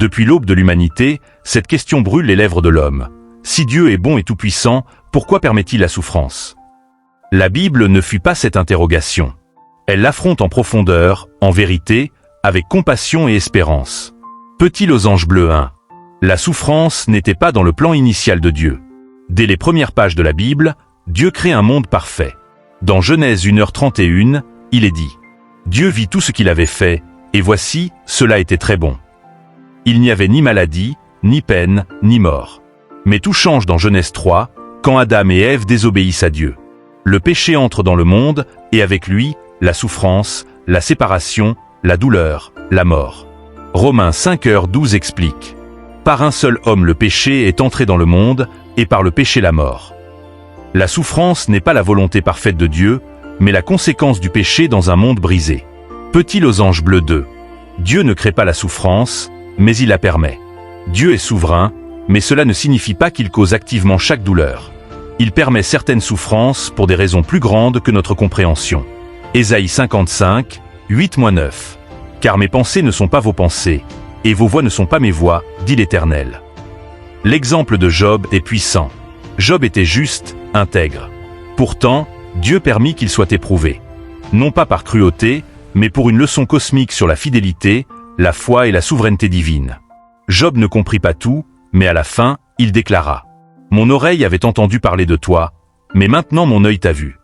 Depuis l'aube de l'humanité, cette question brûle les lèvres de l'homme. Si Dieu est bon et tout-puissant, pourquoi permet-il la souffrance? La Bible ne fuit pas cette interrogation. Elle l'affronte en profondeur, en vérité, avec compassion et espérance. Petit losange bleu 1. La souffrance n'était pas dans le plan initial de Dieu. Dès les premières pages de la Bible, Dieu crée un monde parfait. Dans Genèse 1h31, il est dit « Dieu vit tout ce qu'il avait fait, et voici, cela était très bon. » Il n'y avait ni maladie, ni peine, ni mort. Mais tout change dans Genèse 3, quand Adam et Ève désobéissent à Dieu. Le péché entre dans le monde, et avec lui, la souffrance, la séparation, la douleur, la mort. Romains 5h12 explique « Par un seul homme le péché est entré dans le monde, et par le péché la mort. » La souffrance n'est pas la volonté parfaite de Dieu, mais la conséquence du péché dans un monde brisé. Petit losange bleu 2. Dieu ne crée pas la souffrance, mais il la permet. Dieu est souverain, mais cela ne signifie pas qu'il cause activement chaque douleur. Il permet certaines souffrances pour des raisons plus grandes que notre compréhension. Ésaïe 55, 8-9. Car mes pensées ne sont pas vos pensées, et vos voix ne sont pas mes voix, dit l'Éternel. L'exemple de Job est puissant. Job était juste, intègre. Pourtant, Dieu permit qu'il soit éprouvé. Non pas par cruauté, mais pour une leçon cosmique sur la fidélité, la foi et la souveraineté divine. Job ne comprit pas tout, mais à la fin, il déclara « Mon oreille avait entendu parler de toi, mais maintenant mon œil t'a vu. »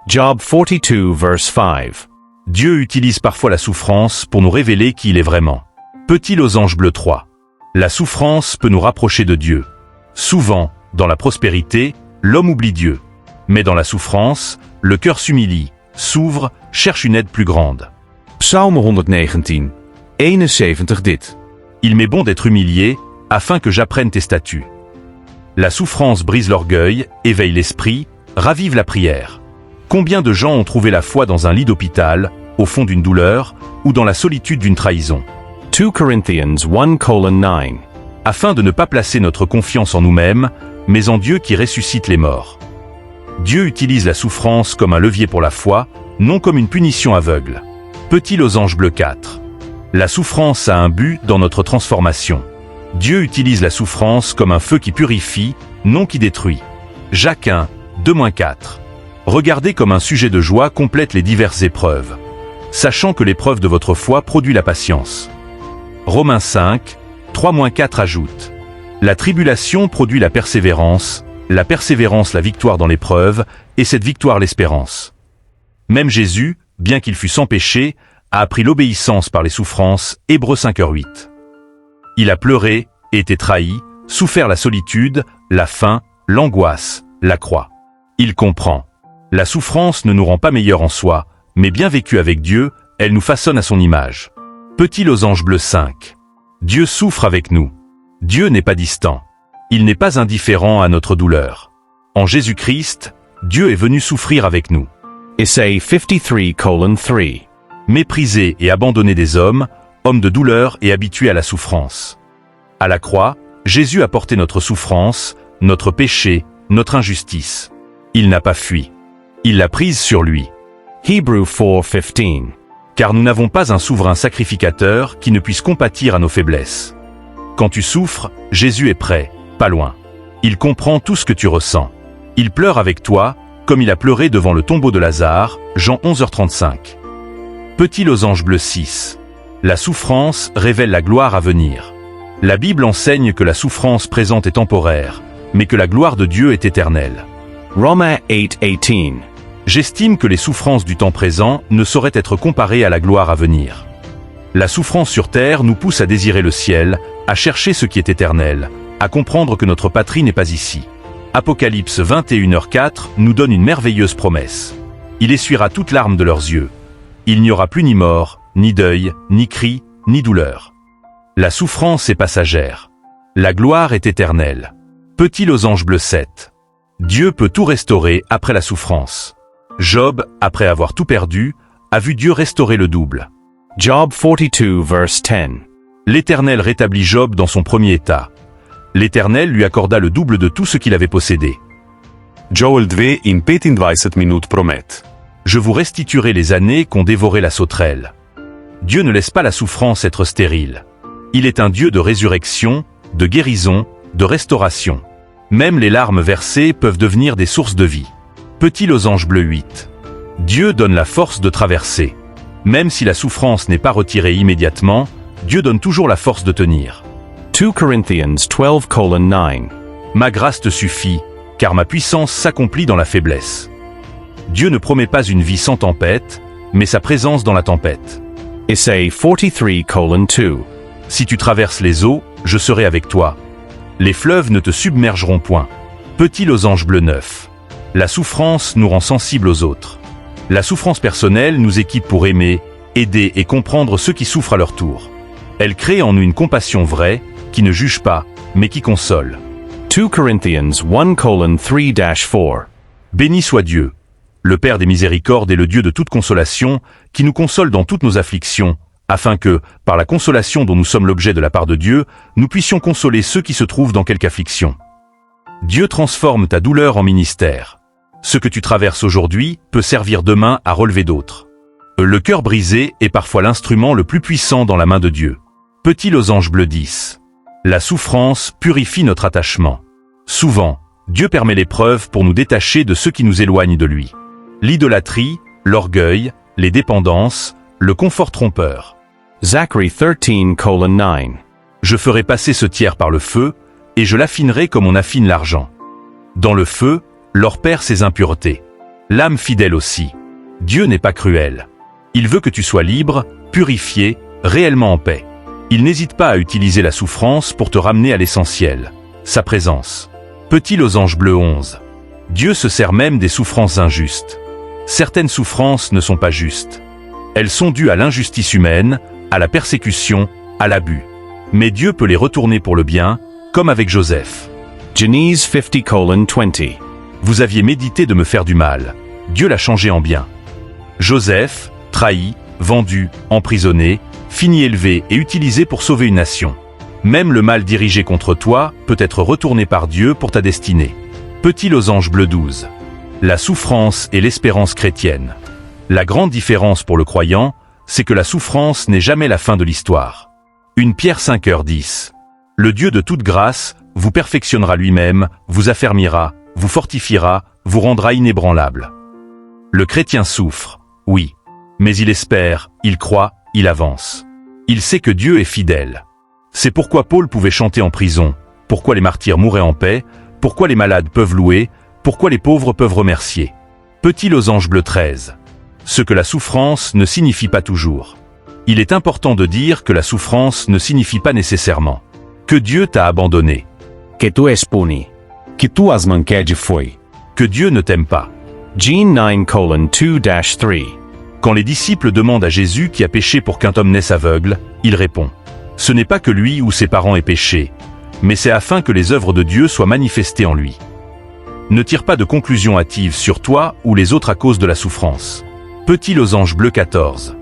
Job 42 verse 5. Dieu utilise parfois la souffrance pour nous révéler qui il est vraiment. Petit losange bleu 3. La souffrance peut nous rapprocher de Dieu. Souvent, dans la prospérité, l'homme oublie Dieu. Mais dans la souffrance, le cœur s'humilie, s'ouvre, cherche une aide plus grande. Psalm 119, 71 dit. Il m'est bon d'être humilié, afin que j'apprenne tes statuts. La souffrance brise l'orgueil, éveille l'esprit, ravive la prière. Combien de gens ont trouvé la foi dans un lit d'hôpital, au fond d'une douleur, ou dans la solitude d'une trahison? 2 Corinthians 1:9. Afin de ne pas placer notre confiance en nous-mêmes, mais en Dieu qui ressuscite les morts. Dieu utilise la souffrance comme un levier pour la foi, non comme une punition aveugle. Petit losange bleu 4. La souffrance a un but dans notre transformation. Dieu utilise la souffrance comme un feu qui purifie, non qui détruit. Jacques 1, 2-4. Regardez comme un sujet de joie complète les diverses épreuves, sachant que l'épreuve de votre foi produit la patience. Romains 5, 3-4 ajoute « La tribulation produit la persévérance la victoire dans l'épreuve, et cette victoire l'espérance. » Même Jésus, bien qu'il fût sans péché, a appris l'obéissance par les souffrances, Hébreux 5h8. Il a pleuré, été trahi, souffert la solitude, la faim, l'angoisse, la croix. Il comprend. La souffrance ne nous rend pas meilleurs en soi, mais bien vécue avec Dieu, elle nous façonne à son image. Petit losange bleu 5. Dieu souffre avec nous. Dieu n'est pas distant. Il n'est pas indifférent à notre douleur. En Jésus-Christ, Dieu est venu souffrir avec nous. Isaiah 53:3. Méprisé et abandonné des hommes, homme de douleur et habitué à la souffrance. À la croix, Jésus a porté notre souffrance, notre péché, notre injustice. Il n'a pas fui. Il l'a prise sur lui. Hebrews 4:15. Car nous n'avons pas un souverain sacrificateur qui ne puisse compatir à nos faiblesses. Quand tu souffres, Jésus est prêt, pas loin. Il comprend tout ce que tu ressens. Il pleure avec toi, comme il a pleuré devant le tombeau de Lazare, Jean 11h35. Petit losange bleu 6. La souffrance révèle la gloire à venir. La Bible enseigne que la souffrance présente est temporaire, mais que la gloire de Dieu est éternelle. Romains 8:18. J'estime que les souffrances du temps présent ne sauraient être comparées à la gloire à venir. La souffrance sur terre nous pousse à désirer le ciel, à chercher ce qui est éternel, à comprendre que notre patrie n'est pas ici. Apocalypse 21h4 nous donne une merveilleuse promesse. Il essuiera toute larme de leurs yeux. Il n'y aura plus ni mort, ni deuil, ni cri, ni douleur. La souffrance est passagère. La gloire est éternelle. Petit losange bleu 7. Dieu peut tout restaurer après la souffrance. Job, après avoir tout perdu, a vu Dieu restaurer le double. Job 42 verse 10. L'Éternel rétablit Job dans son premier état. L'Éternel lui accorda le double de tout ce qu'il avait possédé. Joel 2 in 25 minut promet. Je vous restituerai les années qu'ont dévoré la sauterelle. Dieu ne laisse pas la souffrance être stérile. Il est un Dieu de résurrection, de guérison, de restauration. Même les larmes versées peuvent devenir des sources de vie. Petit losange bleu 8. Dieu donne la force de traverser. Même si la souffrance n'est pas retirée immédiatement, Dieu donne toujours la force de tenir. 2 Corinthians 12:9. Ma grâce te suffit, car ma puissance s'accomplit dans la faiblesse. Dieu ne promet pas une vie sans tempête, mais sa présence dans la tempête. Isaiah 43:2. Si tu traverses les eaux, je serai avec toi. Les fleuves ne te submergeront point. Petit losange bleu 9. La souffrance nous rend sensibles aux autres. La souffrance personnelle nous équipe pour aimer, aider et comprendre ceux qui souffrent à leur tour. Elle crée en nous une compassion vraie, qui ne juge pas, mais qui console. 2 Corinthians 1:3-4. Béni soit Dieu, le Père des miséricordes et le Dieu de toute consolation, qui nous console dans toutes nos afflictions, afin que, par la consolation dont nous sommes l'objet de la part de Dieu, nous puissions consoler ceux qui se trouvent dans quelque affliction. Dieu transforme ta douleur en ministère. Ce que tu traverses aujourd'hui peut servir demain à relever d'autres. Le cœur brisé est parfois l'instrument le plus puissant dans la main de Dieu. Petit losange bleu 10. La souffrance purifie notre attachement. Souvent, Dieu permet l'épreuve pour nous détacher de ceux qui nous éloignent de lui. L'idolâtrie, l'orgueil, les dépendances, le confort trompeur. Zachary 13:9. Je ferai passer ce tiers par le feu, et je l'affinerai comme on affine l'argent. Dans le feu, l'or perd ses impuretés. L'âme fidèle aussi. Dieu n'est pas cruel. Il veut que tu sois libre, purifié, réellement en paix. Il n'hésite pas à utiliser la souffrance pour te ramener à l'essentiel, sa présence. Petit losange bleu 11. Dieu se sert même des souffrances injustes. Certaines souffrances ne sont pas justes. Elles sont dues à l'injustice humaine, à la persécution, à l'abus. Mais Dieu peut les retourner pour le bien, comme avec Joseph. Genèse 50:20. Vous aviez médité de me faire du mal. Dieu l'a changé en bien. Joseph, trahi, vendu, emprisonné, fini élevé et utilisé pour sauver une nation. Même le mal dirigé contre toi peut être retourné par Dieu pour ta destinée. Petit losange bleu 12. La souffrance et l'espérance chrétienne. La grande différence pour le croyant, c'est que la souffrance n'est jamais la fin de l'histoire. 1 Pierre 5:10. Le Dieu de toute grâce vous perfectionnera lui-même, vous affermira, vous fortifiera, vous rendra inébranlable. Le chrétien souffre, oui. Mais il espère, il croit, il avance. Il sait que Dieu est fidèle. C'est pourquoi Paul pouvait chanter en prison, pourquoi les martyrs mouraient en paix, pourquoi les malades peuvent louer, pourquoi les pauvres peuvent remercier. Petit losange bleu 13. Ce que la souffrance ne signifie pas toujours. Il est important de dire que la souffrance ne signifie pas nécessairement que Dieu t'a abandonné, Que tu és puni. Que tu has manqué de foi. que Dieu ne t'aime pas. Jean 9:2-3. Quand les disciples demandent à Jésus qui a péché pour qu'un homme naisse aveugle, il répond « Ce n'est pas que lui ou ses parents aient péché, mais c'est afin que les œuvres de Dieu soient manifestées en lui. » Ne tire pas de conclusions hâtives sur toi ou les autres à cause de la souffrance. Petit losange bleu 14.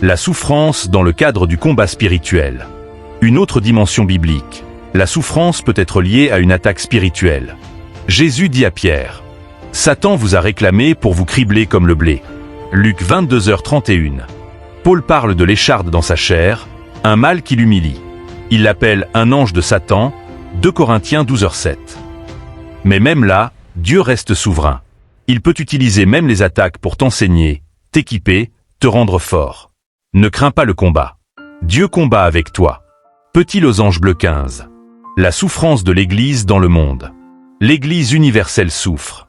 La souffrance dans le cadre du combat spirituel. Une autre dimension biblique. La souffrance peut être liée à une attaque spirituelle. Jésus dit à Pierre « Satan vous a réclamé pour vous cribler comme le blé. » Luc 22h31. Paul parle de l'écharde dans sa chair, un mal qui l'humilie. Il l'appelle un ange de Satan, 2 Corinthiens 12h7. Mais même là, Dieu reste souverain. Il peut utiliser même les attaques pour t'enseigner, t'équiper, te rendre fort. Ne crains pas le combat. Dieu combat avec toi. Petit losange bleu 15. La souffrance de l'Église dans le monde. L'Église universelle souffre.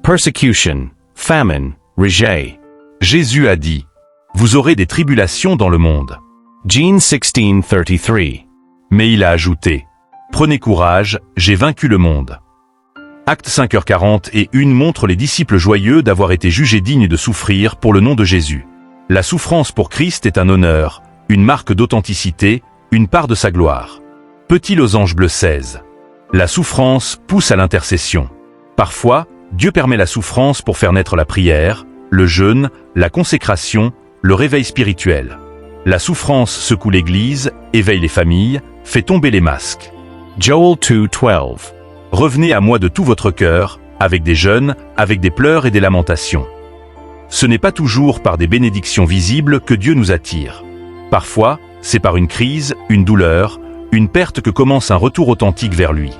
Persecution, famine, rejet. Jésus a dit « Vous aurez des tribulations dans le monde. Jean 16:33. » Mais il a ajouté « Prenez courage, j'ai vaincu le monde. » Acte 5h40 et 1 montre les disciples joyeux d'avoir été jugés dignes de souffrir pour le nom de Jésus. La souffrance pour Christ est un honneur, une marque d'authenticité, une part de sa gloire. Petit losange bleu 16. La souffrance pousse à l'intercession. Parfois, Dieu permet la souffrance pour faire naître la prière, le jeûne, la consécration, le réveil spirituel. La souffrance secoue l'Église, éveille les familles, fait tomber les masques. Joel 2:12. Revenez à moi de tout votre cœur, avec des jeûnes, avec des pleurs et des lamentations. Ce n'est pas toujours par des bénédictions visibles que Dieu nous attire. Parfois, c'est par une crise, une douleur, Une perte que commence un retour authentique vers lui.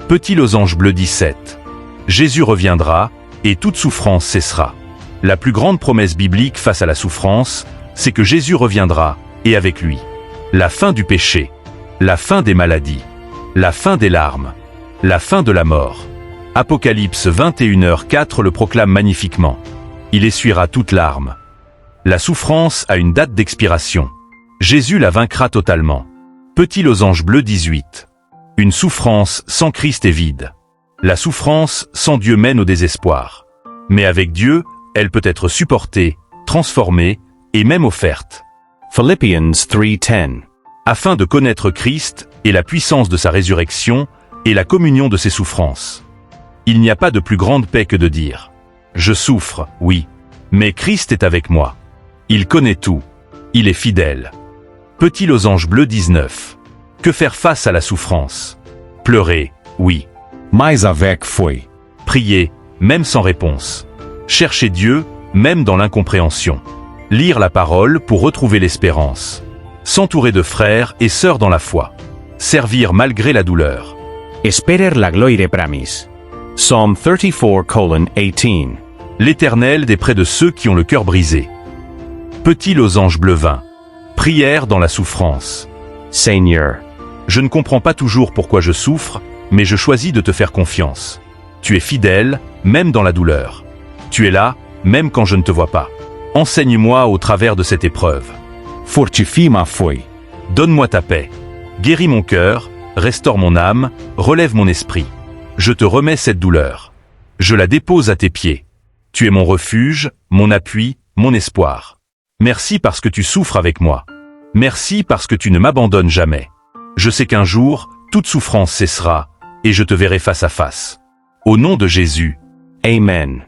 Petit losange bleu 17. Jésus reviendra, et toute souffrance cessera. La plus grande promesse biblique face à la souffrance, c'est que Jésus reviendra, et avec lui. La fin du péché. La fin des maladies. La fin des larmes. La fin de la mort. Apocalypse 21h4 le proclame magnifiquement. Il essuiera toute larme. La souffrance a une date d'expiration. Jésus la vaincra totalement. Petit losange bleu 18. Une souffrance sans Christ est vide. La souffrance sans Dieu mène au désespoir. Mais avec Dieu, elle peut être supportée, transformée et même offerte. Philippians 3:10. Afin de connaître Christ et la puissance de sa résurrection et la communion de ses souffrances. Il n'y a pas de plus grande paix que de dire « Je souffre, oui, mais Christ est avec moi. Il connaît tout. Il est fidèle. » Petit losange bleu 19. Que faire face à la souffrance? Pleurer, oui. Mais avec foi. Prier, même sans réponse. Chercher Dieu, même dans l'incompréhension. Lire la parole pour retrouver l'espérance. S'entourer de frères et sœurs dans la foi. Servir malgré la douleur. Esperer la gloire pramis. Psalm 34:18. L'Éternel des près de ceux qui ont le cœur brisé. Petit losange bleu 20. Prière dans la souffrance. Seigneur. Je ne comprends pas toujours pourquoi je souffre, mais je choisis de te faire confiance. Tu es fidèle, même dans la douleur. Tu es là, même quand je ne te vois pas. Enseigne-moi au travers de cette épreuve. Fortifie ma foi. Donne-moi ta paix. Guéris mon cœur, restaure mon âme, relève mon esprit. Je te remets cette douleur. Je la dépose à tes pieds. Tu es mon refuge, mon appui, mon espoir. Merci parce que tu souffres avec moi. Merci parce que tu ne m'abandonnes jamais. Je sais qu'un jour, toute souffrance cessera, et je te verrai face à face. Au nom de Jésus. Amen.